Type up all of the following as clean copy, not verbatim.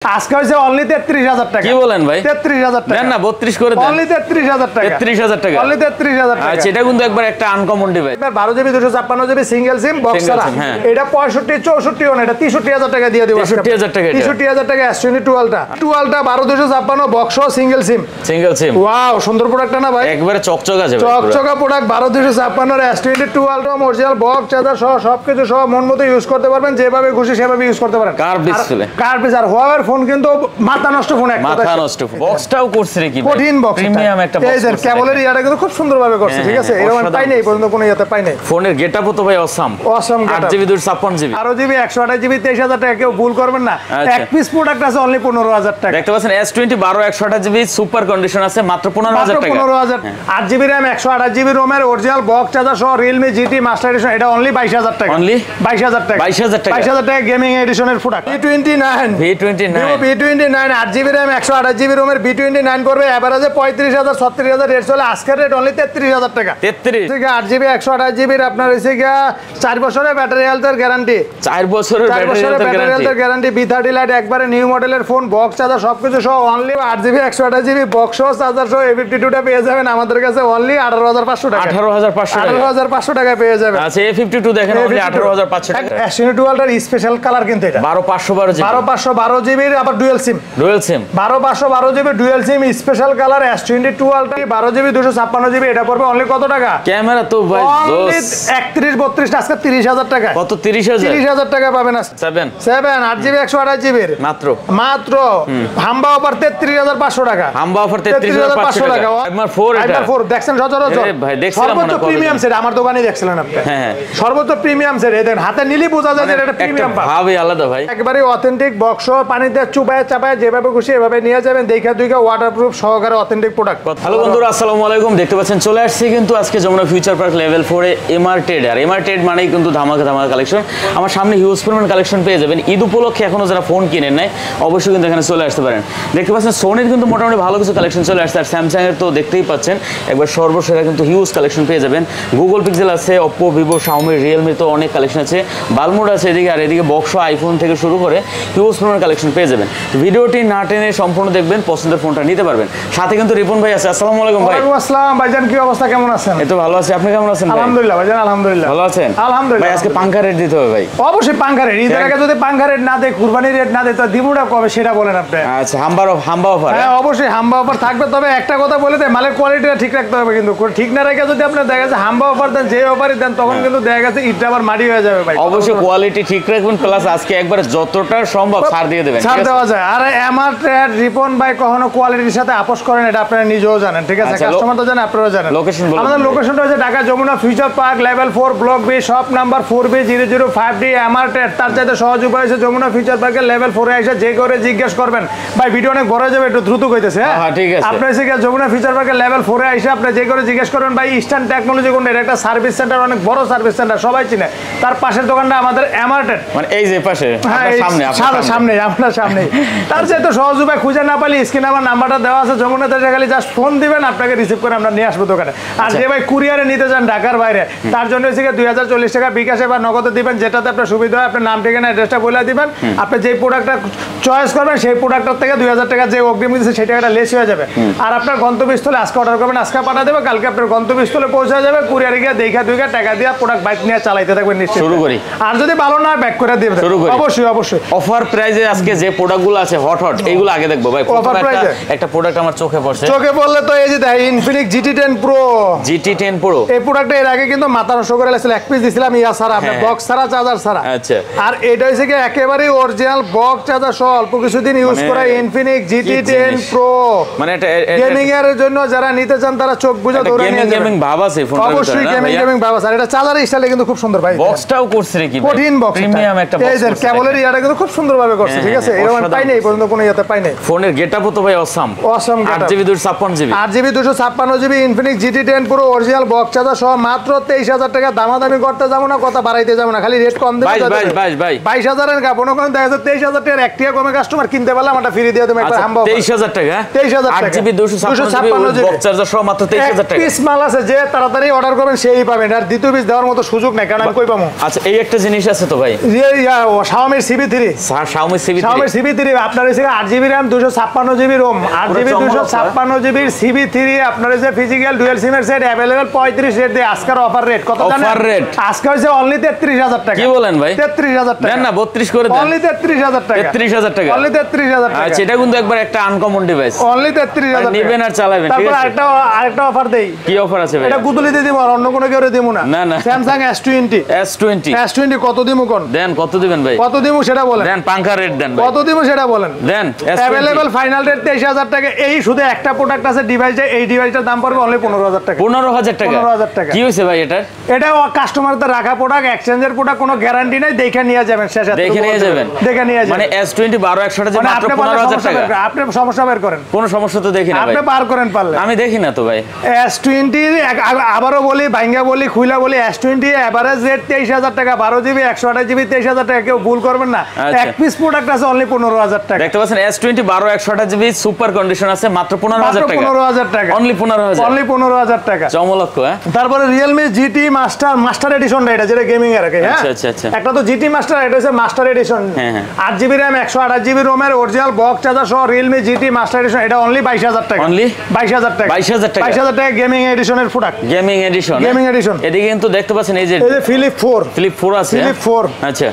আজকে হইছে অনলি 33000 টাকা। কি বলেন ভাই? 33000 টাকা। দেন না 32 করে দেন। অনলি 33000 টাকা। 33000 টাকা। অনলি 33000 টাকা। আচ্ছা এটা কিন্তু একবার একটা আনকমন ডিভাইস। এবার 12 GB 256 GB single SIM box ছাড়া। এটা 65 64 না, এটা 63000 টাকা দিয়ে দেব। 63000 টাকা এটা। 63000 টাকা S22 টুয়েলটা। টুয়েলটা 12 256 বক্স সহ সিঙ্গেল সিম। সিঙ্গেল সিম। ওয়াও সুন্দর প্রোডাক্টটা না ভাই? একবারে চকচকা আছে ভাই। চকচকা প্রোডাক্ট 12 256 এর S22 টুয়েলটা অরিজিনাল বক্স চার্জার সহ সবকিছু সহ মন মতো ইউজ করতে পারবেন, যেভাবে খুশি সেভাবে ইউজ করতে পারেন। কার ডিসপ্লে। কার ডিসপ্লে আর Huawei ফোন কিন্তু মাথা নষ্ট ফোন একটা। মাথা নষ্ট। বক্সটাও করছে রে কি ভাই? কঠিন বক্স। প্রিমিয়াম একটা বক্স। এই যে কেবলের ইয়াটা কিন্তু খুব সুন্দরভাবে করছে, ঠিক আছে? এরকম পাই নাই পর্যন্ত কোনো ইয়াতে পাই নাই। ফোনের গেটআপও তো ভাই awesome. Awesome getup. 8 GB 256 GB. 12 GB 128 GB 23000 টাকা কেউ ভুল করবেন না। এক পিস প্রোডাক্ট আছে অনলি 15000 টাকা। দেখতে পাচ্ছেন S20 12 128 জিবি সুপার কন্ডিশন আছে মাত্র 15000 টাকা। 15000। 8 জিবি RAM 128 জিবি রোমের অরিজিনাল বক্স চার্জার সহ Realme GT মাস্টার এডিশন, এটা অনলি 22000 টাকা। অনলি 22000 টাকা। 22000 টাকা। 22000 টাকা গেমিং এডিশনের product. V29 8 GB RAM 128 GB রোমের V29 পড়বে এভারেজে 35000 36000 রেট চলে। আজকের রেট অনলি 33000 টাকা। 33 ঠিক আছে। 8 জিবি 128 জিবির আপনার হইছে গিয়া 4 বছরের ব্যাটারি হেলথের গ্যারান্টি। 4 বছরের ব্যাটারি হেলথের গ্যারান্টি। B30 লাইট একবারে নিউ মডেলের ফোন, বক্স চার্জার সবকিছু সহ অনলি 8 জিবি 128 জিবি বক্স সহ চার্জার সহ A52 টা পেয়ে যাবেন আমাদের কাছে অনলি 18500 টাকা। 18500 টাকা পেয়ে যাবেন। আচ্ছা A52 দেখেন অনলি 18500 টাকা। S22 টুয়েলটার স্পেশাল কালার কিন্তু এটা 12512 জিবি। 12512 জিবির আবার dual sim. 12512 GB dual sim special colour S22 টুয়েলটা 12 জিবি 256 জিবি, এটা পড়বে অনলি কত টাকা? ক্যামেরা তো ভাই অনলি 31 32 আজকে 30000 টাকা। কত? 30000 টাকা পাবেন আজকে। 7 8 জিবি 128 জিবির মাত্র হাম্বা অফার 33500 টাকা। হাম্বা অফার 33500 টাকা। আইমার 4 এটা। আইমার 4 দেখছেন সচরাচর? ভাই দেখছিলাম না। সর্বোচ্চ প্রিমিয়াম সেট আমার দোকানে দেখছিলেন আপনি? হ্যাঁ সর্বোচ্চ প্রিমিয়াম সেট। এই দেখেন হাতে নিলি বোঝা যায় যে এটা প্রিমিয়াম পাবেন। ভাবে আলাদা ভাই। একবারে অথেন্টিক বক্স পানিতে চুবায় চাপায় যেভাবে খুশি এভাবে নিয়ে যাবেন। দেখা দুইটা ওয়াটারপ্রুফ সহকারে অথেন্টিক প্রোডাক্ট। হ্যালো বন্ধুরা, আসসালামু আলাইকুম। দেখতে পাচ্ছেন চলে আসছে কিন্তু আজকে যমুনা ফিউচার পার্ক লেভেল 4 এ এমআর ট্রেড। আর এমআর ট্রেড মানেই কিন্তু ধামাকা কালেকশন। আমার সামনে হিউজ পরিমাণ কালেকশন পেয়ে যাবেন। ঈদ উপলক্ষে এখনো যারা ফোন কিনেন নাই অবশ্যই কিন্তু এখানে চলে আসতে পারেন। দেখতে পাচ্ছেন সোনির কিন্তু মোটামুটি ভালো কিছু কালেকশন চলে আসছে। আর স্যামসাং এর তো দেখতেই পাচ্ছেন একবার সর্বশেষ কিন্তু হিউজ কালেকশন পেয়ে যাবেন। গুগল পিক্সেল আছে, Oppo, Vivo, Xiaomi, Realme তো অনেক কালেকশন আছে। বালমোড আছে এদিকে, আর এদিকে বক্স আইফোন থেকে শুরু করে হিউজ পরিমাণ কালেকশন পেয়ে যাবেন। ভিডিওটি না টেনে সম্পূর্ণ দেখবেন, পছন্দের ফোনটা নিতে পারবেন। সাথে কিন্তু রিপন ভাই আছে। আসসালামু আলাইকুম ভাই। ওয়ালাইকুম আসসালাম ভাইজান, কি অবস্থা, কেমন আছেন? এই তো ভালো আছি, আপনি কেমন আছেন ভাই? আলহামদুলিল্লাহ ভাইজান, আলহামদুলিল্লাহ। ভালো আছেন? আলহামদুলিল্লাহ। ভাই আজকে পাঙ্খা রেট দিতে হবে ভাই। অবশ্যই পাঙ্খা রেট। ঈদের আগে যদি পাঙ্খা রেট না দেয়, কুরবানির রেট না দেয়, তো দিবুটা কবে সেটা বলেন আপনি? আচ্ছা হাম্বা অফার। হ্যাঁ অবশ্যই হাম্বা অফার থাকবে। তবে একটা কথা বলে দেয়, মালের কোয়ালিটিটা ঠিক রাখতে হবে। কিন্তু ঠিক না রেখে যদি আপনি দেখা যাচ্ছে হাম্বা অফার দেন, যে অফারই দেন, তখন কিন্তু দেখা গেছে ঈদটা আবার মাটি হয়ে যাবে ভাই। অবশ্যই কোয়ালিটি ঠিক রাখবেন, প্লাস আজকে একবার যতটা সম্ভব ছাড় দিয়ে দেবেন। ছাড় দেওয়া যায়। আর এমআর ট্রেড রিপন ভাই কখনো কোয়ালিটির সাথে আপোষ করেন, এটা আপনারা নিজেও জানেন, ঠিক আছে? কাস্টমার তো জানেন, আপনারাও জানেন। লোকেশন বলুন। আমাদের লোকেশনটা হচ্ছে Dhaka Jamuna future park level 4 block B shop number 4B005D MR trade. তার চাইতে সহজ উপায় হচ্ছে যমুনা ফিউচার পার্কের লেভেল 4 এ এসে যে করে জিজ্ঞেস করবেন। ভাই ভিডিও অনেক বড় হয়ে যাবে, একটু দ্রুত কইতেছে। হ্যাঁ ঠিক আছে। আপনি এসে যমুনা ফিউচার পার্কের লেভেল 4 এ এসে আপনি যে করে জিজ্ঞেস করবেন ভাই ইস্টার্ন টেকনোলজি কোনটা, এটা একটা সার্ভিস সেন্টার, অনেক বড় সার্ভিস সেন্টার, সবাই চিনে। তার পাশের দোকানটা আমাদের এমআর ট্রেড, মানে এই যে পাশে সামনে আপনার সামনে। তার চাইতে সহজ উপায় খুঁজে না পারলে স্ক্রিনে আমার নাম্বারটা দেওয়া আছে, যমুনাতে খালি জাস্ট ফোন দিবেন, আপনাকে রিসিভ করে আমরা নিয়ে আসবো দোকানে। আর যে ভাই কুরিয়ারে নিতে চান ঢাকার বাইরে, তার জন্য হচ্ছে 2040 টাকা বিকাশে বা নগদে দিবেন, যেটাতে আপনার সুবিধা হয়। আপনার নাম ঠিকানা অ্যাড্রেসটা বলে দিবেন। আপনি যে প্রোডাক্টটা চয়েস করবেন সেই প্রোডাক্টের থেকে 2000 টাকা যে অগ্রিম দিচ্ছে সেই টাকাটা লেস হয়ে যাবে। আর আপনার গন্তব্যস্থলে আজকে অর্ডার করবেন, আজকে পাঠা দেবে, কালকে আপনার গন্তব্যস্থলে পৌঁছে যাবে। কুরিয়ারে গিয়ে দেখা দুইটা টাকা দিয়ে প্রোডাক্ট বাইক নিয়ে চালাইতে থাকবেন নিশ্চয়ই। শুরু করি। আর যদি ভালো না ব্যাক করে দিবেন। অবশ্যই অবশ্যই। অফার প্রাইসে আজকে যে প্রোডাক্টগুলো আছে হট এইগুলো আগে দেখবো ভাই। অফার প্রাইসে একটা প্রোডাক্ট আমার চোখে পড়ছে। চোখে পড়লে তো এই যে Infinix GT10 Pro। GT10 Pro এই প্রোডাক্টটা এর আগে কিন্তু মাথা নষ্ট করে লাগছিল। এক পিস দিছিলাম ইয়া ছাড়া, আপনার বক্স ছাড়া, চার্জার ছাড়া। আচ্ছা। আর এটা হইছে কি একেবারে অরিজিনাল বক্স চার্জার সহ অল্প কিছুদিন ইউজ করা Infinix GT10 Pro। মানে এটা গেমিং এর জন্য যারা নিতে চান তারা চোখ বুজে ধরে নিয়ে যাবেন। গেমিং ভাব আছে ফোনটার ভিতরে। অবশ্যই গেমিং ভাব আছে। আর এটা চার্জার স্টাইলে কিন্তু খুব সুন্দর ভাই। বক্সটাও করছে রে কি ভাই? কঠিন বক্স। প্রিমিয়াম একটা বক্স। এই যে কেবলের ইয়াটা কিন্তু খুব সুন্দরভাবে করছে, ঠিক আছে? এরকম পাই নাই পর্যন্ত কোনো ইয়াতে পাই নাই। ফোনের গেটআপও তো ভাই awesome. 8 GB 256 GB. 8 GB 256 GB Infinix GT10 Pro original box charger সহ মাত্র 23000 টাকা। দামাদামি করতে যাবো না, কথা বাড়াইতে যাবো না, খালি রেট কম দেব। 22000 এর গা কোনো দেখা যাচ্ছে 23000 টাকার এক টাকা কমে কাস্টমার কিনতে পারলে আমারটা ফ্রি দিয়ে দেবো একবার হাম্বা। 23000 টাকা। 23000 টাকা। 8 জিবি 256 জিবি বক্স চার্জার সহ মাত্র 23000 টাকা। পিস মাল আছে, যে তাড়াতাড়ি অর্ডার করবেন সেই পাবেন। আর দ্বিতীয় পিস দেওয়ার মতো সুযোগ নাই, কারণ আমি কই পাবো। আচ্ছা এই একটা জিনিস আছে তো ভাই, Xiaomi CB3। Xiaomi CB3 আপনার হচ্ছে 8GB RAM 256GB ROM 8GB 256GB CB3 আপনার হচ্ছে ফিজিক্যাল ডুয়াল সিমের সেট अवेलेबल 35 রেট দিয়ে আজকের অফার রেট কত জানেন? অফার রেট আজকে হচ্ছে অনলি 33000 টাকা। কি বলেন ভাই? 33000 টাকা। দেন না 32 করে দেন। অনলি 33000 টাকা। 33000 টাকা। অনলি 33000 টাকা। আচ্ছা এটা কিন্তু একবার একটা আনকমন ডিভাইস। অনলি 33000 টাকা। নেবেন আর চালাবেন ঠিক তারপর আছে? আরেকটা অফার দেই। কি অফার আছে ভাই? এটা গুদলিতে দিব আর অন্য কোনো কেউ দিব না। না না। Samsung S20 কত দিমু কোন? দেন কত দিবেন ভাই? কত দিমু সেটা বলেন। দেন পাঙ্কা রেট দেন ভাই। কত দিমু সেটা বলেন। দেন अवेलेबल ফাইনাল রেট 23000 টাকা। এই শুধু একটা প্রোডাক্ট আছে ডিভাইসে, এই ডিভাইসটার দাম পড়বে অনলি 15000 টাকা। 15000 টাকা। 15000 টাকা। কি হইছে ভাই এটার? এটা কাস্টমারদের রাখা প্রোডাক্ট, এক্সচেঞ্জের প্রোডাক্ট, কোনো গ্যারান্টি নাই, দেখে নিয়ে যাবেন শেষে। দেখে নিয়ে যাবেন। দেখে নিয়ে যাবেন। মানে S20 12 যে মানে মাত্র আপনি 15000 টাকা। আপনি সমস্যা বের করেন। কোন সমস্যা তো দেখি না ভাই। আপনি পার করেন পারলে। আমি দেখি না তো ভাই। S20 আবারও বলি, ভাঙ্গা বলি, খুইলা বলি, S20 এভারেজ রেট 23000 টাকা, 12GB 128GB 23000 টাকা। কেউ ভুল করবেন না। আচ্ছা। এক পিস প্রোডাক্ট আছে অনলি 15000 টাকা। দেখতে পাচ্ছেন S20 128GB সুপার কন্ডিশন আছে মাত্র 15000 টাকা। 15000 টাকা। অনলি 15000। অনলি 15000 টাকা। চমলক্ষ হ্যাঁ। তারপরে Realme GT মাস্টার এডিশনটা, এটা যেটা গেমিং এর আগে, হ্যাঁ আচ্ছা আচ্ছা। একটা তো GT মাস্টার, এটা হচ্ছে মাস্টার এডিশন। হ্যাঁ, হ্যাঁ। 8GB RAM 128GB ROM এর অরিজিনাল বক্স চার্জার সহ Realme GT মাস্টার এডিশন, এটা অনলি 22000 টাকা। অনলি 22000 টাকা। 22000 টাকা। 22000 টাকা গেমিং এডিশনের প্রোডাক্ট। Gaming edition. Gaming edition. এদিকে কিন্তু দেখতে পাচ্ছেন এই যে Flip 4 ফ্লিপ 4 আছে। Flip 4 আচ্ছা।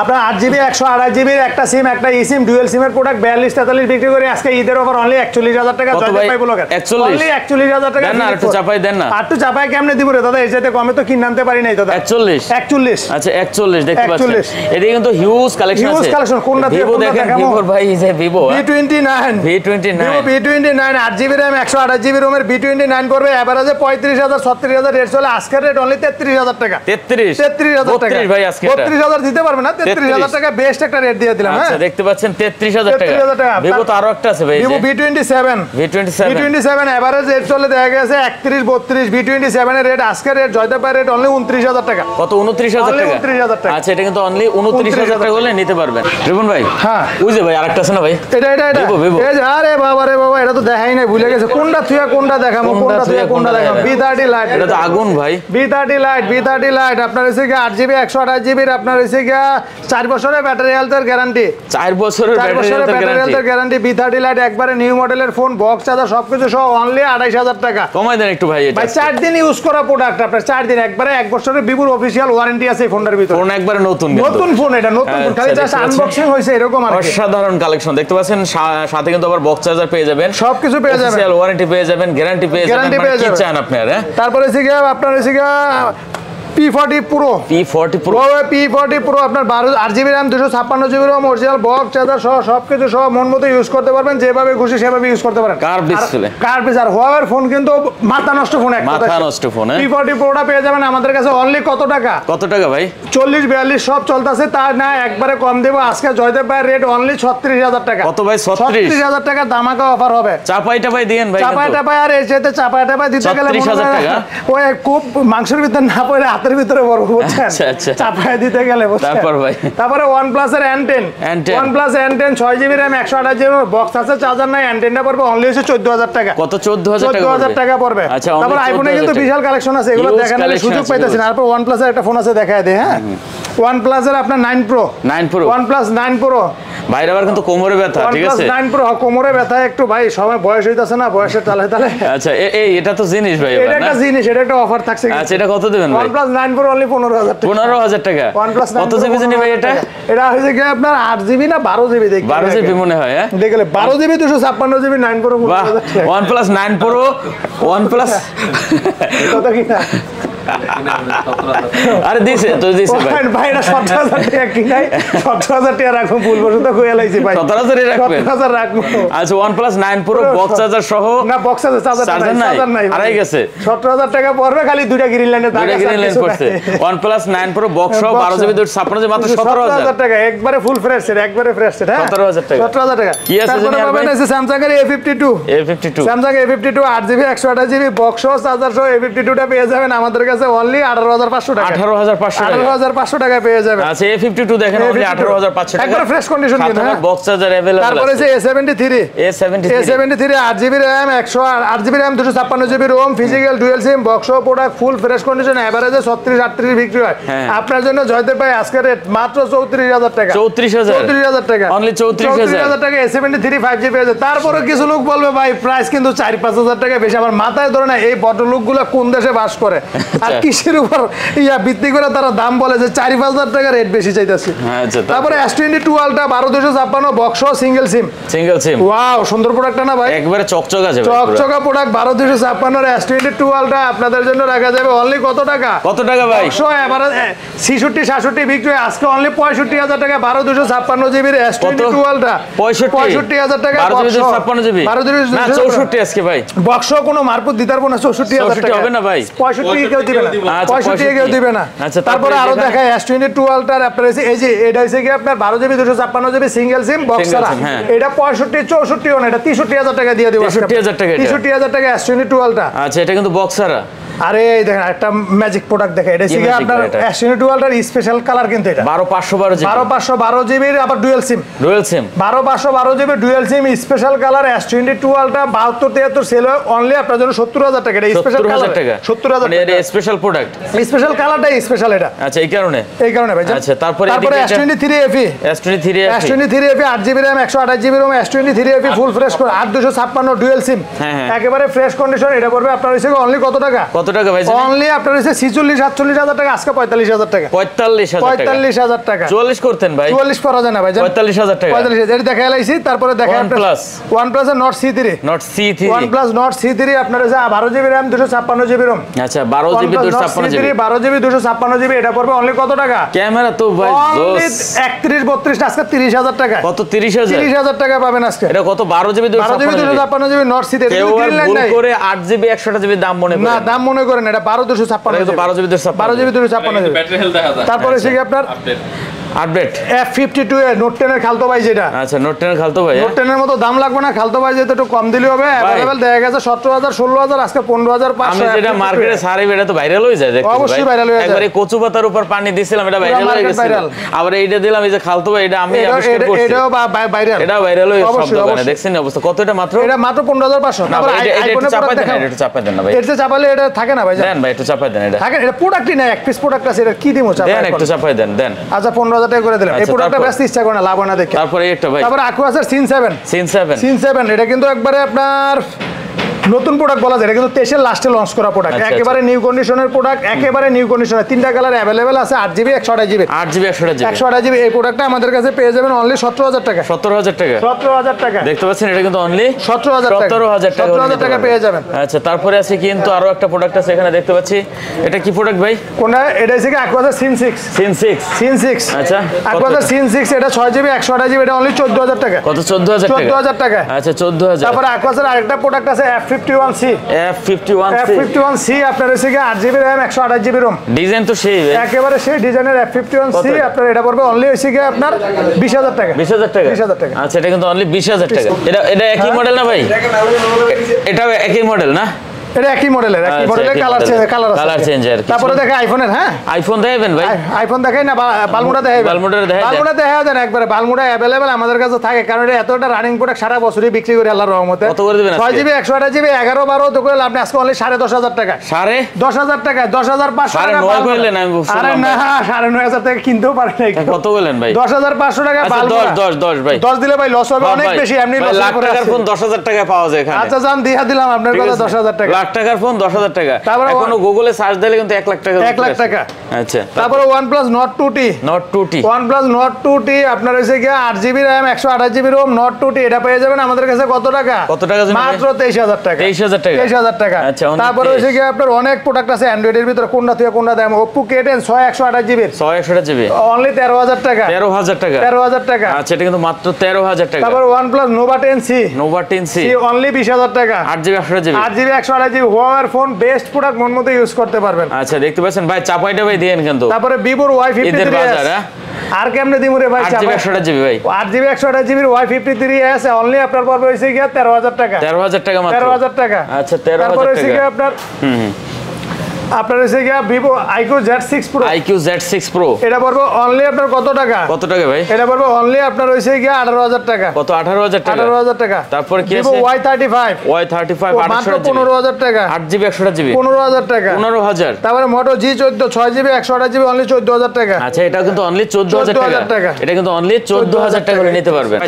আপনার 8GB 128GB একটা সিম, একটা eSIM ডুয়াল সিমের প্রোডাক্ট 42-43 বিক্রি করে আজকে ঈদের অফার অনলি 41000 টাকা। কত ভাই? 41? অনলি 41000 টাকা। দেন না আর একটু চাপাই দেন না। আর একটু চাপাই কেমনে দিব রে দাদা? এর চাইতে কমে তো কিনে আনতে পারি নাই দাদা। 41? 41। আচ্ছা 41 দেখতে পাচ্ছেন। 41 এদিকে কিন্তু হিউজ কালেকশন আছে। Huge collection. কোনটা দিয়ে ভিভো কোনটা দেখেন, দেখাবো? ভিভোর ভাই এই যে Vivo V29 V29 8GB RAM 128GB ROM এর V29 করবে এভারেজে 35000 36000 রেট চলে। আজকের রেট অনলি 33000 টাকা। 33000 টাকা। 32 ভাই আজকে এটা 32000 দিতে পারবে না? 33000 টাকা বেস্ট একটা রেট দিয়ে দিলাম। হ্যাঁ আচ্ছা দেখতে পাচ্ছেন 33000 টাকা। 33000 টাকা। ভিভো তো আরো একটা আছে ভাই এই Vivo যে V27 V27 এভারেজ রেট চলে দেখা গেছে 31 32। V27 এর রেট আজকের রেট জয়দেবের রেট অনলি 29000 টাকা। কত 29000 Only টাকা? 29000 টাকা। আচ্ছা এটা কিন্তু অনলি 29000 টাকা হলে নিতে পারবেন। রিপন ভাই হ্যাঁ ওই যে ভাই আরেকটা আছে না ভাই? এটা Vivo। এই যে আরে বাবা রে বাবা, এটা তো দেখাই নাই, ভুলে গেছে। কোনটা থুয়া কোনটা দেখামু? কোনটা থুয়া কোনটা দেখামু? B30 light. এটা তো আগুন ভাই। B30 লাইট আপনার হচ্ছে কি 8GB 128GB আপনার হচ্ছে কি 4 বছরের ব্যাটারি হেলথের গ্যারান্টি। 4 বছরের ব্যাটারি হেলথের গ্যারান্টি। B30 লাইট একবারে নিউ মডেলের ফোন, বক্স চার্জার সবকিছু সহ অনলি 28000 টাকা। কমাই দেন একটু ভাই। এটা ভাই 4 দিন ইউজ করা প্রোডাক্ট, আপনার 4 দিন একবারে 1 বছরের ভিভোর অফিশিয়াল ওয়ারেন্টি আছে এই ফোনটার ভিতরে। ফোন একবারে নতুন কিন্তু। নতুন ফোন, এটা নতুন ফোন, খালি জাস্ট আনবক্সিং হইছে এরকম আর কি। অসাধারণ কালেকশন দেখতে পাচ্ছেন। সাথে কিন্তু আবার বক্স চার্জার পেয়ে যাবেন, সবকিছু পেয়ে যাবেন, অফিশিয়াল ওয়ারেন্টি পেয়ে যাবেন, গ্যারান্টি পেয়ে যাবেন। মানে কি চান আপনারা? হ্যাঁ তারপরে হচ্ছে কি আপনার হচ্ছে কি P40 Pro P40 Pro আপনার 8GB RAM 256GB ROM original box charger সহ সবকিছু সহ মন মতো ইউজ করতে পারবেন, যেভাবে খুশি সেভাবে ইউজ করতে পারেন। Curve display. আর Huawei ফোন কিন্তু মাথা নষ্ট ফোন, একটা মাথা নষ্ট ফোন। P40 Proটা পেয়ে যাবেন আমাদের কাছে অনলি কত টাকা? কত টাকা ভাই? 40 42 সব চলতেছে, তা না একবারে কম দেব আজকে। জয়দেব ভাই রেট অনলি 36000 টাকা। কত ভাই? 36000 টাকা দামাকা অফার হবে। চাপাই দিয়েন ভাই। চাপাই আর এই চাইতে চাপাই দিতে গেলে 36000 টাকা। ওই খুব মাংসের ভিতরে না পড়ে হাতের ভিতরে বড়, বুঝছেন? আচ্ছা। চাপাই দিতে গেলে তারপর ভাই তারপরে OnePlus এর N10 6GB RAM 128GB box আছে, চার্জার নাই, N10টা পড়বে অনলি হচ্ছে 14000 টাকা। কত? 14000 টাকা পড়বে। আচ্ছা তারপর আইফোনে কিন্তু বিশাল কালেকশন আছে, এগুলো দেখানোর সুযোগ পাইতেছেন। তারপর OnePlus এর একটা ফোন আছে, দেখায় দে। হ্যাঁ OnePlus এর আপনার 9 Pro OnePlus 9 Pro ভাই আবার কিন্তু কোমরে ব্যথা, ঠিক আছে? 9 Pro কোমরে ব্যথা একটু ভাই, সবাই বয়স হইতাছে না, বয়সের তালে আচ্ছা এটা তো জিনিস ভাই, এটা একটা জিনিস, এটা একটা অফার থাকছে। আচ্ছা এটা কত দিবেন ভাই? OnePlus 9 Pro অনলি 15000 টাকা। 15000 টাকা। কত জিবি জানি ভাই এটা? এটা হইছে কি আপনার 8GB না 12GB দেখি। 12GB মনে হয়। হ্যাঁ দেখলে 12GB 256GB 9 Pro। বাহ, OnePlus 9 Pro OnePlus কত কিনা? আরে দিছে ভাই এটা 17000 টাকা কিনাই, 17000 টাকা রাখো, ভুল বসত কইয়া লাইছি ভাই। 17000 রাখবেন? 17000 রাখবো। আচ্ছা OnePlus 9 Pro বক্স চার্জার সহ? না বক্স চার্জার নাই, হারাই গেছে। 17000 টাকা পড়বে, খালি দুইটা গ্রিন লাইনের দাগ আছে। গ্রিন লাইন পড়ছে। OnePlus 9 Pro বক্স সহ 12GB 256 মাত্র 17000 টাকা। একবারে ফুল ফ্রেশ সেট, একবারে ফ্রেশ সেট। হ্যাঁ 17000 টাকা। 17000 টাকা। কি আছে জানি আর ভাই? Samsung এর A52 A52 Samsung A52 8GB 128GB box সহ চার্জার সহ A52টা পেয়ে যাবেন আমাদের কাছে অনলি 18500 টাকা 18500 টাকা 18500 টাকা পেয়ে যাবেন আচ্ছা A52 দেখেন অনলি 18500 টাকা একবার ফ্রেশ কন্ডিশন কিন্তু বক্স চার্জার अवेलेबल তারপরে আছে A73 8GB RAM 108GB RAM 256GB ROM physical dual sim box product full fresh condition এভারেজে 36 38 বিক্রি হয় আপনার জন্য জয়দেব ভাই আজকের রেট মাত্র 34000 টাকা 34000 টাকা অনলি 34000 টাকা A73 5GB আছে তারপরে কিছু লোক বলবে ভাই প্রাইস কিন্তু 4-5000 টাকা বেশি আমার মাথায় ধরে না এই ভদ্রলোকগুলো কোন দেশে বাস করে আর কিসের উপর ভিত্তি করে তারা দাম বলে যে 4-5000 টাকা রেট বেশি চাইতাছি আচ্ছা তারপরে S22 আলট্রা 12256 বক্স সিঙ্গেল সিম ওয়াও সুন্দর প্রোডাক্ট না ভাই একবারে চকচকা যাবে চকচকা প্রোডাক্ট 12256 এর S22 আলট্রা আপনাদের জন্য রাখা যাবে অনলি কত টাকা ভাই 100 এবারে 66 67 বিক্রি আজকে অনলি 65000 টাকা 12256 জিবি এর S22 আলট্রা 65000 টাকা 12256 জিবি না 64 আজকে ভাই বক্স কোনো মারপুত দিতে পারবো না 64000 টাকা হবে না ভাই 65 কেউ দিবে না 65 কেউ দিবে না আচ্ছা তারপরে আরো দেখায় S22 আলট্রা আপনার এই যে এটা হইছে কি আপনার 12 GB 256 GB single SIM box ছাড়া এটা 65 64 না এটা 63000 টাকা দিয়ে দেব 63000 টাকা 63000 টাকা S22 আলট্রা আচ্ছা এটা কিন্তু বক্স ছাড়া আরে এই দেখেন একটা ম্যাজিক প্রোডাক্ট দেখেন এটা হচ্ছে আপনার S22 আলট্রার স্পেশাল কালার কিন্তু এটা 12512 জিবি 12512 জিবি আবার dual sim 12512 GB dual sim special colour S22 ultra 7273 sale হয় অনলি আপনার জন্য 70000 টাকা এটা স্পেশাল কালার 70000 মানে এটা স্পেশাল প্রোডাক্ট স্পেশাল কালারটাই স্পেশাল এটা আচ্ছা এই কারণে ভাই আচ্ছা তারপরে S23 FE S23 FE 8GB RAM 128GB ROM S23 FE full fresh করে 8256 ডুয়াল সিম একেবারে ফ্রেশ কন্ডিশন এটা পড়বে আপনার হইছে অনলি কত টাকা ভাই অনলি আপনার হইছে 46-47000 টাকা আজকে 45000 টাকা 45000 টাকা 44 করতেন ভাই 44 করা যায় না ভাই 45000 টাকা 45000 এটা দেখাই লাইছি তারপরে দেখা OnePlus এর Nord C3 OnePlus Nord C3 আপনার হইছে 12GB RAM 256GB ROM আচ্ছা 12GB 256GB 12GB 256GB এটা পড়বে অনলি কত টাকা ক্যামেরা তো ভাই 31 32 আজকে 30000 টাকা কত 30000 টাকা পাবেন আজকে এটা কত 12GB 256GB Nord C3 এটা ভুল করে 8GB 128GB দাম মনে করে না দাম মনে করেন এটা 12GB 256 ব্যাটারি হেলথ দেখা যায় তারপরে সে আপনার আপডেট F52 এর নোট 10 এর খালতো ভাই যেটা আচ্ছা নোট 10 এর খালতো ভাই নোট 10 এর মতো দাম লাগবে না খালতো ভাই যেটা একটু কম দিলে হবে अवेलेबल দেখা গেছে 17000 16000 আজকে 15500 আমি যেটা মার্কেটে সারি এটা তো ভাইরাল হয়ে যায় দেখতে ভাই অবশ্যই ভাইরাল হয়ে যায় একবারে কচু পাতার উপর পানি দিছিলাম এটা ভাইরাল হয়ে গেছে আবার এইটা দিলাম এই যে খালতো ভাই এটা আমি আবিষ্কার করছি এটাও ভাইরাল এটা ভাইরাল হয়ে সব দোকানে দেখছেন অবস্থা কত এটা মাত্র 15500 তারপর আইফোনে একটু চাপাই দেন না ভাই এটা চাপালে এটা থাকে না ভাই দেন ভাই একটু চাপাই দেন এটা থাকে এটা প্রোডাক্টই না এক পিস প্রোডাক্ট আছে এটা কি দিমু চাপাই দেন একটু চাপাই দেন আচ্ছা 15000 টাকা করে দিলাম এই প্রোডাক্টটা বেশ ইচ্ছা করে না লাভ না দেখে তারপরে একটা ভাই তারপর Aquaser Sin 7 এটা কিন্তু একবারে আপনার নতুন প্রোডাক্ট বলা যায় এটা কিন্তু 23 এর লাস্টে লঞ্চ করা প্রোডাক্ট একেবারে নিউ কন্ডিশনের প্রোডাক্ট একেবারে নিউ কন্ডিশনের তিনটা কালার अवेलेबल আছে 8GB 128GB 128GB এই প্রোডাক্টটা আমাদের কাছে পেয়ে যাবেন অনলি 17000 টাকা 17000 টাকা দেখতে পাচ্ছেন এটা কিন্তু অনলি 17000 টাকা পেয়ে যাবেন আচ্ছা তারপরে আছে কিন্তু আরো একটা প্রোডাক্ট আছে এখানে দেখতে পাচ্ছি এটা কি প্রোডাক্ট ভাই কোনটা এটা হচ্ছে কি Aquaser Sin 6 আচ্ছা Aquaser Sin 6 এটা 6GB 128GB এটা অনলি 14000 টাকা কত 14000 টাকা আচ্ছা 14000 তারপরে Aquaser আরেকটা প্রোডাক্ট আছে F51C আপনার হচ্ছে কি 8GB RAM 128GB ROM design তো সেই একেবারে সেই ডিজাইনের F51C আপনার এটা পড়বে অনলি হচ্ছে কি আপনার 20000 টাকা 20000 টাকা আচ্ছা এটা কিন্তু অনলি 20000 টাকা এটা একই মডেল না ভাই এটা একই মডেল না এটা একই মডেলের কালার চেঞ্জ আর তারপরে দেখে আইফোনের আইফোন দেখাবেন ভাই আইফোন দেখাই না বালমুড়া দেখাই একবারে বালমুড়া अवेलेबल আমাদের কাছে থাকে কারণ এটা এতটা রানিং প্রোডাক্ট সারা বছরই বিক্রি করে আল্লাহর রহমতে কত করে দিবেন 6GB 128GB 11 12 তো করে আপনি আজকে অনলি 10500 টাকা 10500 টাকা 10500 টাকা বললেন আমি আরে না 9500 টাকা কিনতেও পারেন না কত বলেন ভাই 10500 টাকা বালমুড়া 10 ভাই 10 দিলে ভাই লস হবে অনেক বেশি এমনি লস লাখ টাকার ফোন 10000 টাকা পাওয়া যায় এখানে আচ্ছা জান দিয়া দিলাম আপনার কথা 10000 টাকা লাখ টাকার ফোন 10000 টাকা এখনো গুগলে সার্চ দিলে কিন্তু 1 লাখ টাকা 1 লাখ টাকা আচ্ছা তারপর OnePlus Nord 2T OnePlus Nord 2T আপনার হইছে কি 8GB RAM 128GB ROM Nord 2T এটা পেয়ে যাবেন আমাদের কাছে কত টাকা মাত্র 23000 টাকা আচ্ছা তারপর হইছে কি আপনার অনেক প্রোডাক্ট আছে Android এর ভিতরে কোনটা থেকে কোনটা দাম Oppo K10 128GB অনলি 13000 টাকা 13000 টাকা আচ্ছা এটা কিন্তু মাত্র 13000 টাকা তারপর OnePlus Nova 10C অনলি 20000 টাকা 8GB 128GB Huawei phone best product মন মতো ইউজ করতে পারবেন আচ্ছা দেখতে পাচ্ছেন ভাই চাপাইটা ভাই দেন কিন্তু তারপরে Vivo Y53s আর কেমনে দিমুরে ভাই 8GB 128GB ভাই 8GB 128GB Y53s অনলি আপনার পড়বে হইছে কি 13000 টাকা 13000 টাকা মাত্র 13000 টাকা আচ্ছা 13000 টাকা তারপরে হইছে কি আপনার আপনার হচ্ছে গিয়া Vivo iQOO Z6 Pro। IQOO Z6 Pro এটা পড়বে অনলি আপনার কত টাকা? কত টাকা ভাই? এটা পড়বে অনলি আপনার হচ্ছে গিয়া 18,000 টাকা। কত? 18,000 টাকা। 18,000 টাকা। তারপর কি ভিভো আছে? Y35 Y35 মাত্র 8GB 15,000 টাকা। 8GB 128GB 15,000 টাকা। 15,000। তারপরে মোটো G14 6GB 128GB অনলি 14,000 টাকা। আচ্ছা এটা কিন্তু অনলি 14,000 14,000 টাকা। টাকা। এটা কিন্তু অনলি 14,000 টাকা করে নিতে পারবেন।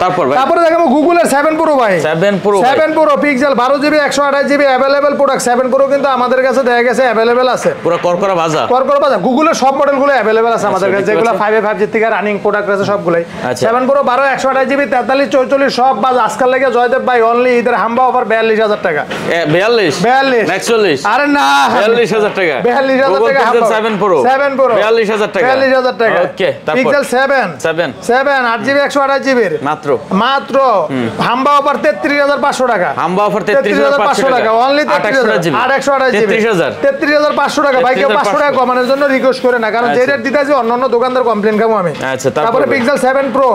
তারপর ভাই তারপরে দেখাবো গুগলের 7 Pro ভাই। 7 Pro 7 Pro pixel 12GB 128GB available product. 7 Pro কিন্তু আমাদের কাছে দেখা গেছে अवेलेबल আছে। পুরো করকরা ভাজা। করকরা ভাজা গুগলের সব মডেলগুলো अवेलेबल আছে আমাদের কাছে, যেগুলো 5 5G থেকে রানিং প্রোডাক্ট আছে সবগুলাই। 7 Pro 12 128GB 43 44 সব বাজ আজকাল লাগে জয়দেব ভাই অনলি ঈদের হাম্বা অফার 42,000 টাকা। 42 42 41 আরে না 42,000 টাকা। 42,000 টাকা Google 7 Pro 42,000 টাকা। 42,000 টাকা। ওকে তারপর পিক্সেল 7 8GB 128GB মাত্র হাম্বা অফার 33,500 টাকা। হাম্বা অফার 33,500 টাকা। অনলি 828GB 33,500 টাকা। ভাই কেউ 500 টাকা কমানোর জন্য রিকোয়েস্ট করে না, কারণ যে রেট দিতেছি অন্যান্য দোকানদার কমপ্লেইন খাবো আমি। আচ্ছা তারপরে pixel 7 Pro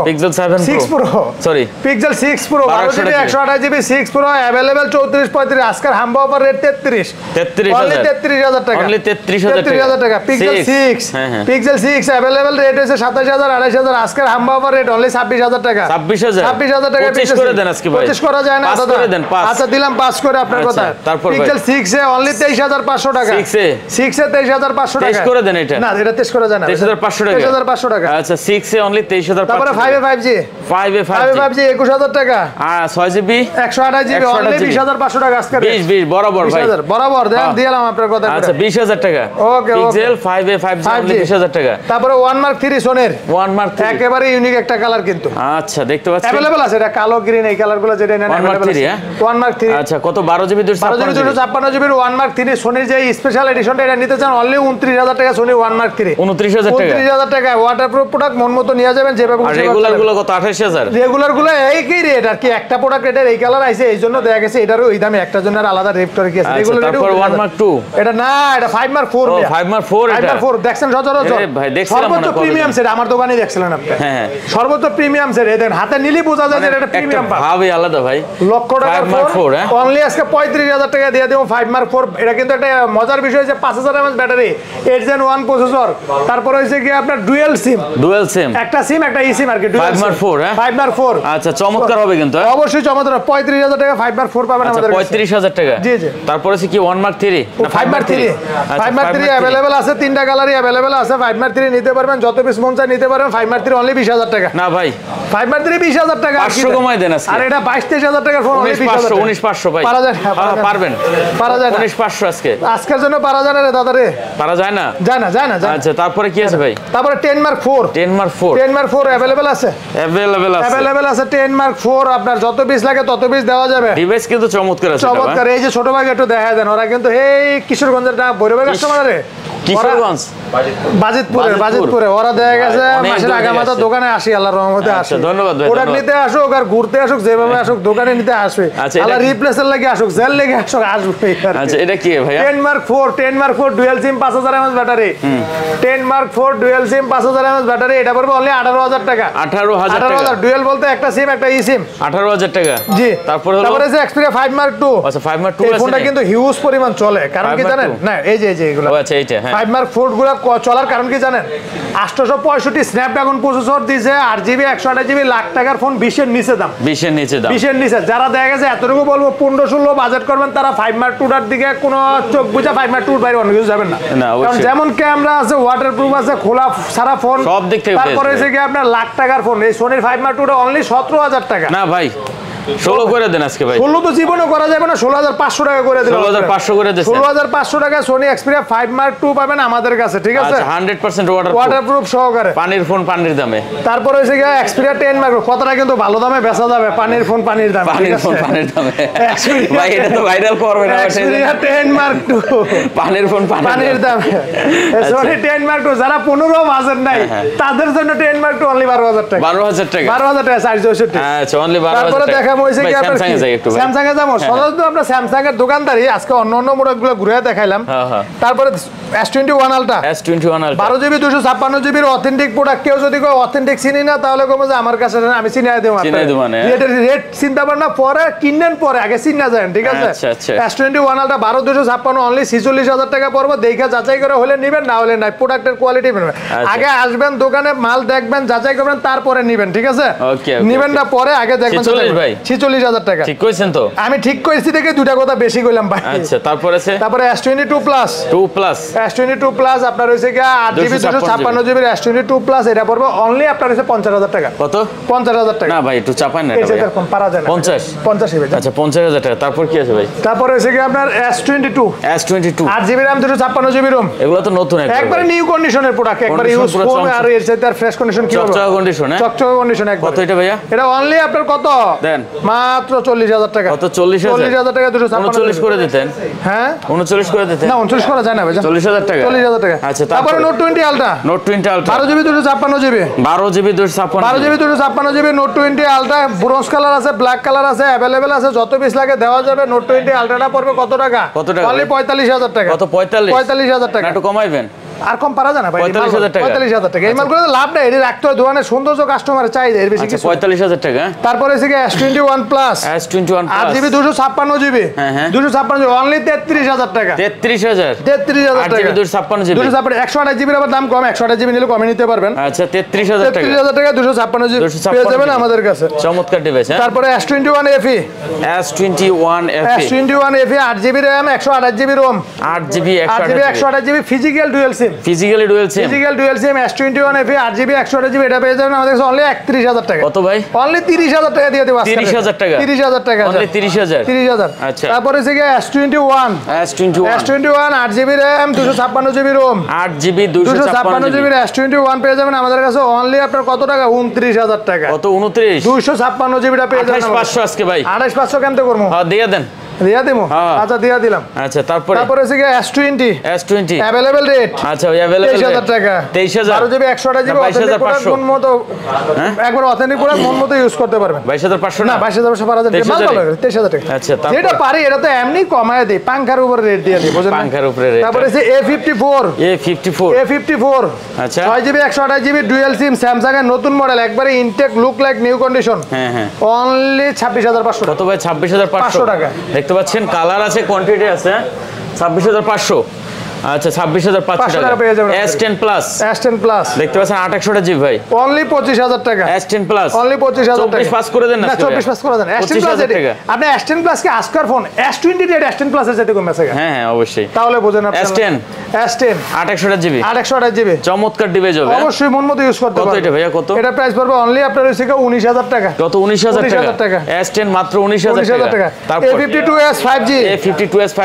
6 Pro sorry pixel 6 Pro 12GB 128GB 6 Pro available 34 35 আজকের হাম্বা অফার রেট 33,000 টাকা। অনলি 33,000 টাকা। পিক্সেল 6 अवेलेबल রেট হচ্ছে 27,000 28,000 আজকের হাম্বা অফার রেট অনলি 26,000 টাকা। 26,000 টাকা। 25 করে দেন আজকে ভাই। 25 করা যায় না পাঁচ দাদা? করে দেন, পাঁচ। আচ্ছা দিলাম 5 করে আপনার কথা। তারপর ভাই পিক্সেল 6 এ অনলি 23,500 টাকা। 6 এ 23,500 টাকা। 23 করে দেন এটা। না এটা 23 করা যায় না। 23,500 টাকা। 23,500 টাকা। আচ্ছা 6 এ অনলি 23,500 তারপরে 5 এ 5G 5G 21,000 টাকা। 6GB 128GB অনলি 20,500 টাকা আজকে। 20 বরাবর ভাই। 20,000 বরাবর দেন দিলাম আপনার কথা। আচ্ছা 20,000 টাকা। ওকে পিক্সেল 5A 5G অনলি 20,000 টাকা। তারপরে 1 Mark 3 সোনের 1 Mark 3 একেবারে ইউনিক একটা কালার কিন্তু। আচ্ছা দেখতে পাচ্ছেন अवेलेबल আছে, এটা কালো গ্রিন এই কালারগুলো যেটা নেন 1 Mark 3 1 Mark 3। আচ্ছা কত? 12GB 12GB 1 Mark 3 সোনির যে স্পেশাল এডিশনটা এটা নিতে চান অনলি 29,000 টাকা। সোনি 1 Mark 3 29,000 টাকা। 29,000 টাকা। ওয়াটারপ্রুফ প্রোডাক্ট মন মতো নিয়ে যাবেন যেভাবে আর রেগুলার গুলো কত? 28,000। রেগুলার গুলো এই কি রেট আর কি, একটা প্রোডাক্ট এটার এই কালার আইছে এই জন্য দেখা গেছে এটারও ওই দামে, একটা জন্য আলাদা রেট করে কি আছে। রেগুলার তারপর 1 Mark 2 এটা না, এটা 5 Mark 4। ও 5 Mark 4 এটা 5 Mark 4 দেখছেন সচরাচর? ভাই দেখছিলাম সর্বোচ্চ মনে প্রিমিয়াম সেট আমার দোকানে দেখছিলেন আপনি। হ্যাঁ সর্বোচ্চ প্রিমিয়াম সেট এই দেখেন হাতে নিলি বোঝা যায় যে এটা প্রিমিয়াম পাবেন। ভাবে আলাদা ভাই। লক্ষ টাকার 5 Mark 4 অনলি আজকে 35,000 টাকা দিয়ে দেব 5 Mark 4। এটা কিন্তু একটা মজার বিষয় যে 5000 mAh ব্যাটারি 8 Gen 1 প্রসেসর। তারপর হইছে কি আপনার ডুয়াল সিম একটা সিম একটা eSIM আর কি। 5 Mark 4 5 Mark 4 আচ্ছা চমৎকার হবে কিন্তু। অবশ্যই চমৎকার। 35,000 টাকা 5 Mark 4 পাবেন আমাদের কাছে। 35,000 টাকা। জি জি। তারপরে আছে কি 1 Mark 3 না 5 Mark 3 5 Mark 3 अवेलेबल আছে, তিনটা কালারই अवेलेबल আছে। 5 Mark 3 নিতে পারবেন, যত পিস মন চাই নিতে পারবেন। 5 Mark 3 অনলি 20,000 টাকা। না ভাই 5 Mark 3 20,000 টাকা। 500 কমাই দেন আজকে। আর এটা 22,000 টাকার ফোন অনলি 19,500 19,500 ভাই। পারা যায় না, পারবেন। পারা যায় না 19,500 আজকে। আজকের জন্য পারা যায় না রে দাদা রে। পারা যায় না? যায় না যায় না। আচ্ছা তারপরে কি আছে ভাই? তারপরে 10 Mark 4 10 Mark 4 10 Mark 4 अवेलेबल আছে। अवेलेबल আছে 10 Mark 4 আপনার যত পিস লাগে তত পিস দেওয়া যাবে। ডিভাইস কিন্তু চমৎকার আছে। চমৎকার। এই যে ছোট ভাই একটু দেখা দেন, ওরা কিন্তু এই কিশোরগঞ্জের না বৈরবের কাস্টমার রে। কিশোরগঞ্জ বাজিতপুরে ওরা দেখা গেছে মাসের আগামাতা দোকানে আসি আল্লাহর রহমতে আসে। ধন্যবাদ ভাই। প্রোডাক্ট নিতে আসুক আর ঘুরতে আসুক যেভাবে আসুক দোকানে নিতে আসবে। আল্লাহ রিপ্লেসের লাগি আসুক জেল লেগে আসুক আসবে। আচ্ছা এটা কি ভাই? 10 Mark 4 dual SIM 5000 mAh battery. 10 Mark 4 dual SIM 5000 mAh battery. এটা পড়বে অনলি 18,000 টাকা। 18,000 টাকা। ডুয়াল বলতে একটা সিম একটা eSIM। 18,000 টাকা। জি। তারপরে যে Xperia 5 Mark 2। আচ্ছা 5 Mark 2 এই ফোনটা কিন্তু হিউজ পরিমাণ চলে, কারণ কি জানেন? না এই যে এগুলো। আচ্ছা এইটা হ্যাঁ 5 Mark 4 গুলো চলার কারণ কি জানেন? 865 স্ন্যাপড্রাগন প্রসেসর দিয়েছে, 8GB 128GB লাখ টাকার ফোন 20 এর নিচে দাম। 20 এর নিচে দাম। 20 এর নিচে যারা দেখা গেছে এতটুকু বলবো 15-16 বাজেট করবেন তারা 5 Mark 2টার দিকে কোনো চোখ বুঝা 5 Mark 2 বাইরে অন্য কিছু যাবেন না। কারণ যেমন ক্যামেরা আছে, ওয়াটারপ্রুফ আছে, খোলা সারা ফোন সব দিক থেকে। তারপরে এসে কি আপনার লাখ টাকার ফোন এই সোনির 5 Mark 2টা অনলি 17,000 টাকা। না ভাই 16 করে দেন আজকে ভাই। 16 তো জীবনও করা যাবে না, 16,500 টাকা করে দিলাম। 16,500 করে দেন। 16,500 টাকা সোনি Xperia 5 Mark 2 পাবেন আমাদের কাছে, ঠিক আছে? আচ্ছা 100% ওয়াটারপ্রুফ সহকারে। পানির ফোন পানির দামে। তারপরে হইছে গিয়া Xperia 10 Mark কতটা কিন্তু ভালো দামে বেচা যাবে। পানির ফোন পানির দামে। পানির ফোন পানির দামে। ভাই এটা তো ভাইরাল করবে না। Xperia 10 Mark 2 পানির ফোন পানির দামে। সোনি 10 Mark 2 যারা 15 বাজেট নাই তাদের জন্য 10 Mark 2 অনলি 12,000 টাকা। 12,000 টাকা। 12,000 টাকা 464। আচ্ছা অনলি 12,000 টাকা। তারপরে দেখাবো দাম হয়েছে কি আপনার স্যামসাং এ যাই একটু ভাই। স্যামসাং এর দাম সাধারণত আমরা স্যামসাং এর দোকানদারি আজকে অন্য প্রোডাক্টগুলো ঘুরে দেখাইলাম। তারপরে S21 ultra S21 ultra 12 GB 256 জিবির অথেন্টিক প্রোডাক্ট। কেউ যদি কেউ অথেন্টিক চিনি না তাহলে কমে যে আমার কাছে আমি চিনিয়ে দেবো। রেট চিন্তা করেন না, পরে কিনেন, পরে আগে চিনা যায়, ঠিক আছে? S21 আলট্রা 12 256 অনলি 46,000 টাকা পড়বে। দেখে যাচাই করে হলে নেবেন, না হলে নাই। প্রোডাক্টের কোয়ালিটি নেবেন, আগে আসবেন দোকানে, মাল দেখবেন, যাচাই করবেন, তারপরে নেবেন, ঠিক আছে? নেবেন না পরে আগে দেখবেন। 46,000 টাকা ঠিক কইছেন তো? আমি ঠিক কইছি দেখে দুটা কথা বেশি কইলাম ভাই। আচ্ছা, তারপরে S22 প্লাস S22 প্লাস আপনার হইছে কি 8GB 256 জিবির S22 প্লাস, এটা পড়বে অনলি আপনার হইছে 50,000 টাকা। কত? 50,000 টাকা। না ভাই একটু চাপান না, এটা এরকম পারা যায় না। 50 ভাই। আচ্ছা 50,000 টাকা। তারপর কি আছে ভাই? তারপর হইছে কি আপনার S22 8GB RAM 256 GB ROM। এগুলো তো নতুন একবারে নিউ কন্ডিশনের প্রোডাক্ট, একবারে ইউজ ফোন, আর এর সাথে আর ফ্রেশ কন্ডিশন কি হবে? চকচকা কন্ডিশন, হ্যাঁ চকচকা কন্ডিশন একবার। কত এটা ভাইয়া? এটা অনলি আপনার কত দেন? মাত্র 40,000 টাকা। কত? 40,000 টাকা 256 করে দিতেন। হ্যাঁ 39 করে দিতেন। না 39 করা যায় না ভাই। 40,000 টাকা। 40,000 টাকা। আচ্ছা তারপরে Note 20 ultra 12GB 256 GB 12GB 256 GB Note 20 ultra. Bronze colour আছে, ব্ল্যাক কালার আছে, अवेलेबल আছে, যত পিস লাগে দেওয়া যাবে। Note 20 আলট্রাটা পড়বে কত টাকা? অনলি 45,000 টাকা। কত? 45,000 টাকা। একটু কমাইবেন, আর কম পারা যায় না ভাই। 45,000 টাকা। এই মালগুলো লাভ নাই, এটা রাখতে হয় দোকানে, সৌন্দর্য কাস্টমারের চাহিদা এর বেশি কিছু। 45,000 টাকা। তারপরে আছে কি S21 plus 8GB 256 GB 256 GB only 33,000 টাকা। 33,000 টাকা। 256 জিবির আবার দাম কম, 128 জিবি নিলে কমে নিতে পারবেন। আচ্ছা 33,000 টাকা। 33,000 টাকা 256 জিবি পেয়ে যাবেন আমাদের কাছে। চমৎকার ডিভাইস। তারপরে S21 FE 8GB RAM 128 GB ROM 8GB 128 GB physical dual সিম physically dual SIM S21 FE 8GB 128 এটা পেয়ে যাবেন আমাদের কাছে অনলি 31,000 টাকা। কত ভাই? অনলি 30,000 টাকা দিয়ে দেব আজকে। 30,000 টাকা। 30,000 টাকা। অনলি 30,000। আচ্ছা তারপরে আছে কি S21 8GB RAM 256 GB ROM 8GB 256 GB S21 পেয়ে যাবেন আমাদের কাছে অনলি আপনার কত টাকা? 29,000 টাকা। কত? 29 256 জিবিটা পেয়ে যাবেন 28,500 আজকে ভাই। 28,500 কেমতে করব? হ্যাঁ দিয়ে দেন। দিয়া দেবো। আচ্ছা দিয়া দিলাম। আচ্ছা তারপরে আছে কি S20 अवेलेबल রেট। আচ্ছা ওই अवेलेबल 23,000 টাকা। 23,000 12GB 128 জিবি 22,500 মন মতো একবার অথেন্টিক পুরো মন মতো ইউজ করতে পারবেন। 22,500 না 22,500 পারা যায়। মাল ভালো 23,000 টাকা। আচ্ছা যেটা পারি এটা তো এমনি কমায় দেই, পাঙ্খার উপরে রেট দিয়ে দিই, বুঝলেন? পাঙ্খার উপরে রেট। তারপরে আছে A54 আচ্ছা 6GB 128 জিবি ডুয়াল সিম স্যামসাং এর নতুন মডেল, একবারে intact, look like new condition. হ্যাঁ অনলি 26,500। কত ভাই? 26,500 টাকা। দেখতে পাচ্ছেন কালার আছে, কোয়ান্টিটি আছে। 26,500। আচ্ছা 26,500 টাকা পেয়ে যাবেন। S10 প্লাস দেখতে পাচ্ছেন 2800 জিবি ভাই অনলি 25,000 টাকা। S10 প্লাস অনলি 25,000 টাকা। 24 পাস করে দেন না? 24 পাস করে দেন। S10 প্লাস আপনি S10 প্লাস কি আজকার phone S20 rate S10 plus এর সাথে কমে আছে। হ্যাঁ অবশ্যই, তাহলে বুঝেন আপনি। S10 2800 জিবি চমৎকার ডিভাইস হবে, অবশ্যই মন মতো ইউজ করতে পারবেন। কত এটা ভাইয়া? কত এটা প্রাইস পড়বে? অনলি আপনার হইছে 19,000 টাকা। কত? 19,000 টাকা। S10 মাত্র 19,000 টাকা। তারপর A52s 5G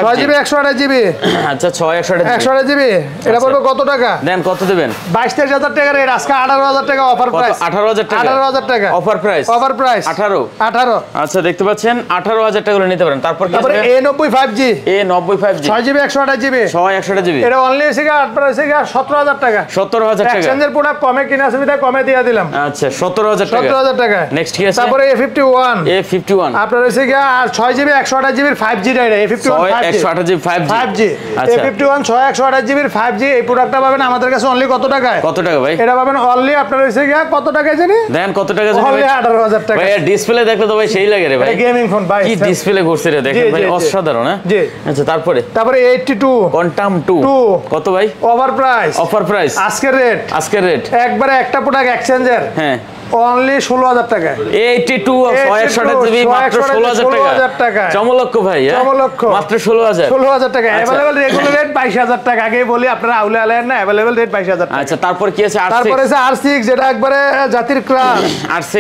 6GB 128 জিবি আচ্ছা 128 জিবি এটা পড়বে কত টাকা? দেন কত দিবেন? 22,000 টাকা রেট আজকে 18,000 টাকা অফার প্রাইস। 18,000 টাকা অফার প্রাইস 18 আচ্ছা দেখতে পাচ্ছেন 18,000 টাকা করে নিতে পারেন। তারপর কি আছে? A90 5G 6GB 128 GB 128 GB এটা অনলি হইছে আপনার হইছে 17,000 টাকা। 17,000 টাকা। এক্সচেঞ্জের প্রোডাক্ট কমে কিনা সুবিধা কমে দিয়া দিলাম। আচ্ছা 17,000 টাকা। নেক্সট কি আছে? তারপরে A51 আপনার হইছে 6GB 128 জিবির 5G এটা A51 128 জিবি 5G আচ্ছা A51 128 জিবির 5G এই প্রোডাক্টটা পাবেন আমাদের কাছে অনলি কত টাকায়? কত টাকা ভাই? এটা পাবেন অনলি আপনার হইছে কত টাকায় জানি? দেন কত টাকা জানি? অনলি 18,000 টাকা। ভাই ডিসপ্লে দেখলে তো ভাই সেই লাগে রে ভাই, এটা গেমিং ফোন ভাই, কি ডিসপ্লে করছে রে দেখেন ভাই, অসাধারণ। হ্যাঁ জি আচ্ছা তারপরে A82 কোয়ান্টাম 2 কত ভাই? অফার প্রাইস আজকের রেট একবারে একটা প্রোডাক্ট এক্সচেঞ্জের। হ্যাঁ অনলি 16,000 টাকা। 82 128 জিবি মাত্র 16,000 টাকা। চমলক্ষ ভাই, চমলক্ষ মাত্র 16,000 টাকা। अवेलेबल রেগুলার রেট 22,000 টাকা। আগে বলি আপনারা আউলে আলেন না, अवेलेबल রেট 22,000 টাকা। আচ্ছা তারপর কি আছে? তারপর আছে R6 যেটা একবারে জাতির ক্লাস। R6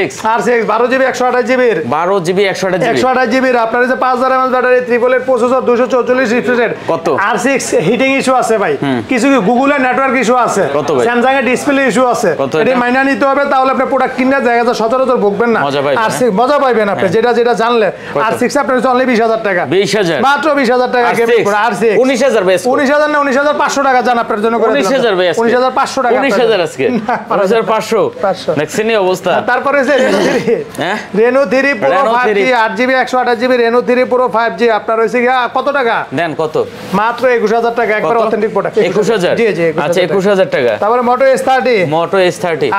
12GB 128 জিবির 128 জিবির আপনার আছে 5000 mAh battery, 888 processor, 244 refresh rate. কত? R6 হিটিং ইস্যু আছে ভাই, কিছু গুগলের নেটওয়ার্ক ইস্যু আছে, স্যামসাং এর ডিসপ্লে ইস্যু আছে, এটা মাইনা নিতে হবে, তাহলে আপনি প্রোডাক্ট কিনা জায়গা তো সচরাচর ভুগবেন না। মজা পাইবেন আপনি যেটা জানলে। R6 আপনার হচ্ছে অনলি 20000 টাকা। 20000 মাত্র 20000 টাকা গেমিং করে R6 19000 বেশ 19000 না 19500 টাকা জান আপনার জন্য করে 19000 বেশ 19500 টাকা 19000 আজকে 19500 দেখছেন এই অবস্থা। তারপরে যে Reno 3 Pro 5G 8GB 128GB Reno 3 Pro 5G আপনার হইছে কি কত টাকা দেন কত? মাত্র 21000 টাকা একবার অথেন্টিক প্রোডাক্ট 21000 জি জি আচ্ছা 21000 টাকা। তারপরে Moto S30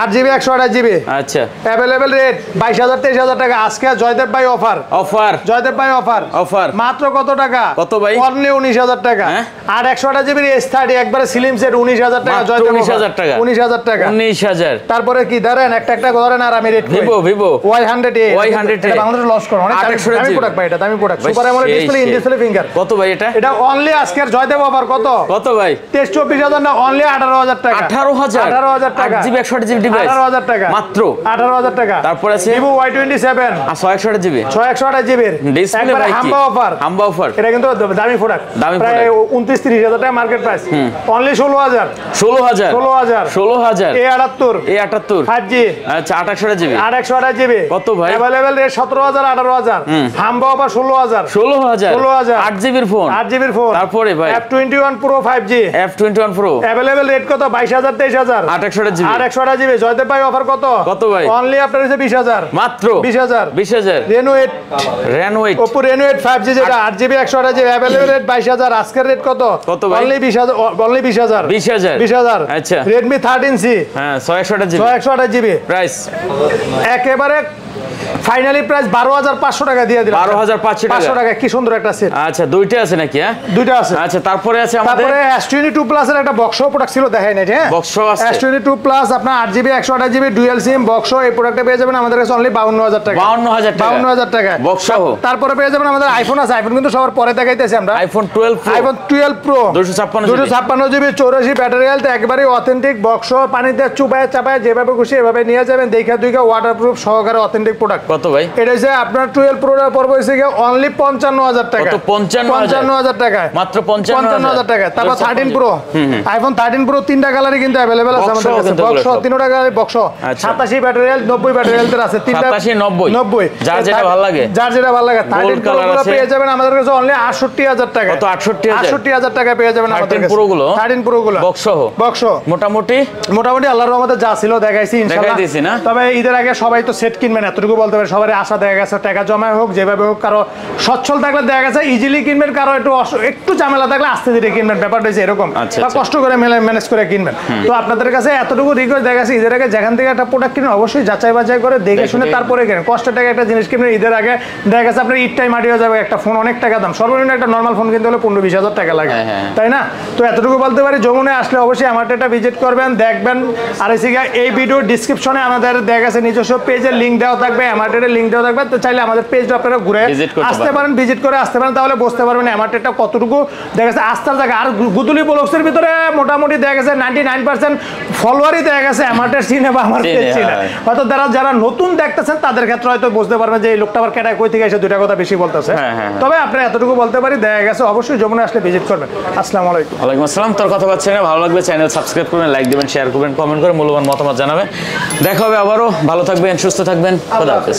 8GB 128GB আচ্ছা अवेलेबल রেট 22000 23000 টাকা আজকে জয়দেব ভাই অফার জয়দেব ভাই অফার মাত্র কত টাকা? কত ভাই? অনলি 19000 টাকা। আর 128GB S30 একবারে স্লিম সেট 19000 টাকা জয়দেব 19000 টাকা 19000 টাকা 19000। তারপরে কি ধরেন একটা ধরেন আর আমি রেট Vivo Y100A এটা বাংলাদেশে লস করো অনেক দামি প্রোডাক্ট ভাই এটা দামি product super AMOLED display in display finger কত ভাই এটা অনলি আজকের জয়দেব অফার কত ভাই 23-24,000 না অনলি 18000 টাকা 18000 টাকা 8GB 128GB ডিভাইস 18000 টাকা মাত্র 18000 টাকা। তারপর আছে Vivo Y27 আর 128GB 128GB ডিসপ্লে ভাই কি হাম্বা অফার এটা কিন্তু দামি প্রোডাক্ট প্রায় 29-30,000 টাকা market price only 16000 A78 5G আচ্ছা 128GB 128GB কত ভাই? अवेलेबल রেট 17000 18000 হাম্বা অফার 16000 8GB এর ফোন তারপরে ভাই F21 Pro 5G F21 Pro available rate কত 22000 23000 128GB 128GB জয়দেব ভাই অফার কত ভাই? অনলি আপনার হচ্ছে 20000 মাত্র 20000 Reno 8 Oppo Reno 8 5G যেটা 8GB 128GB अवेलेबल রেট 22000 আজকের রেট কত ভাই? অনলি 20000 আচ্ছা Redmi 13C হ্যাঁ 128GB প্রাইস একেবারে ফাইনালি প্রাইস 12500 টাকা দিয়ে দিলাম 12500 টাকা কি সুন্দর একটা সেট আচ্ছা দুইটা আছে নাকি হ্যাঁ দুইটা আছে আচ্ছা তারপরে আছে আমাদের S22 Plus এর একটা বক্স প্রোডাক্ট ছিল দেখাই নাই হ্যাঁ বক্স আছে S22 Plus আপনার 8GB 128GB dual sim box এই প্রোডাক্টটা পেয়ে যাবেন আমাদের কাছে অনলি 52000 টাকা 52000 টাকা বক্স তারপরে পেয়ে যাবেন আমাদের আইফোন আছে আইফোন কিন্তু সবার পরে দেখাইতেছি আমরা iPhone 12 Pro 256GB 84 battery health একবারে অথেন্টিক বক্স পানিতে চুবায় চাপায় যেভাবে খুশি এভাবে নিয়ে যাবেন দেখা দুইটা ওয়াটারপ্রুফ সহকারে অথেন্টিক প্রোডাক্ট কত ভাই এটা হচ্ছে আপনার 12 Pro এর পর হইছে কি অনলি 55000 টাকা কত 55000 টাকা মাত্র 55000 টাকা তারপর 13 Pro আইফোন 13 Pro তিনটা কালারই কিন্তু अवेलेबल আছে আমাদের কাছে বক্স তিনটা কালারই box 87 battery health 90 battery health আছে তিনটা 87 90 যার যেটা ভালো লাগে 13 Pro গুলো পেয়ে যাবেন আমাদের কাছে অনলি 68000 টাকা কত 68000 টাকা পেয়ে যাবেন আমাদের কাছে 13 Pro গুলো বক্স মোটামুটি আল্লাহর রহমতে যা ছিল দেখাইছি ইনশাআল্লাহ তবে ঈদের আগে সবাই তো সেট কিনবেন এতটুকু বলতে পারে সবারই আশা দেখা গেছে টাকা জমা হোক যেভাবে হোক কারো সচ্ছল থাকলে দেখা গেছে ইজিলি কিনবেন কারো একটু ঝামেলা থাকলে আস্তে ধীরে কিনবেন ব্যাপারটা হচ্ছে এরকম বা কষ্ট করে ম্যানেজ করে কিনবেন তো আপনাদের কাছে এতটুকু রিকোয়েস্ট দেখা গেছে ঈদের আগে যেখান থেকে একটা প্রোডাক্ট কিনেন অবশ্যই যাচাই বাছাই করে দেখে শুনে তারপরে কিনেন কষ্টের টাকা একটা জিনিস কিনবেন ঈদের আগে দেখা গেছে আপনার ঈদ টাইম আড়িয়ে যাবে একটা ফোন অনেক টাকা দাম সর্বনিম্ন একটা নর্মাল ফোন কিনতে হলে 15-20 টাকা লাগে তাই না তো এতটুকু বলতে পারি যমুনে আসলে অবশ্যই আমার এটা ভিজিট করবেন দেখবেন আর এই ভিডিও ডিসক্রিপশনে আমাদের দেখা গেছে নিজস্ব পেজের লিংক দেওয়া থাকবে এমার্টের লিংক দেওয়া থাকবে তো চাইলে আমাদের পেজটা আপনারা ঘুরে আসতে পারেন ভিজিট করে আসতে পারেন তাহলে বুঝতে পারবেন এমার্টেরটা কতটুকু দেখা গেছে আস্থার জায়গা আর গুদুলি ব্লগসের ভিতরে মোটামুটি দেখা গেছে 99% ফলোয়ারই দেখা গেছে এমার্টের চিনে বা আমার পেজ চিনে হয়তো যারা নতুন দেখতেছেন তাদের ক্ষেত্রে হয়তো বুঝতে পারবেন যে এই লোকটা আবার কেটে কই থেকে এসে দুইটা কথা বেশি বলতেছে তবে আপনি এতটুকু বলতে পারি দেখা গেছে অবশ্যই যমুনা আসলে ভিজিট করবেন আসসালামু আলাইকুম ওয়ালাইকুম আসসালাম তোর কথা পাচ্ছেন না ভালো লাগবে চ্যানেল সাবস্ক্রাইব করবেন লাইক দিবেন শেয়ার করবেন কমেন্ট করে মূল্যবান মতামত জানাবেন দেখা হবে আবারও ভালো থাকবেন সুস্থ থাকবেন খোদা হাফেজ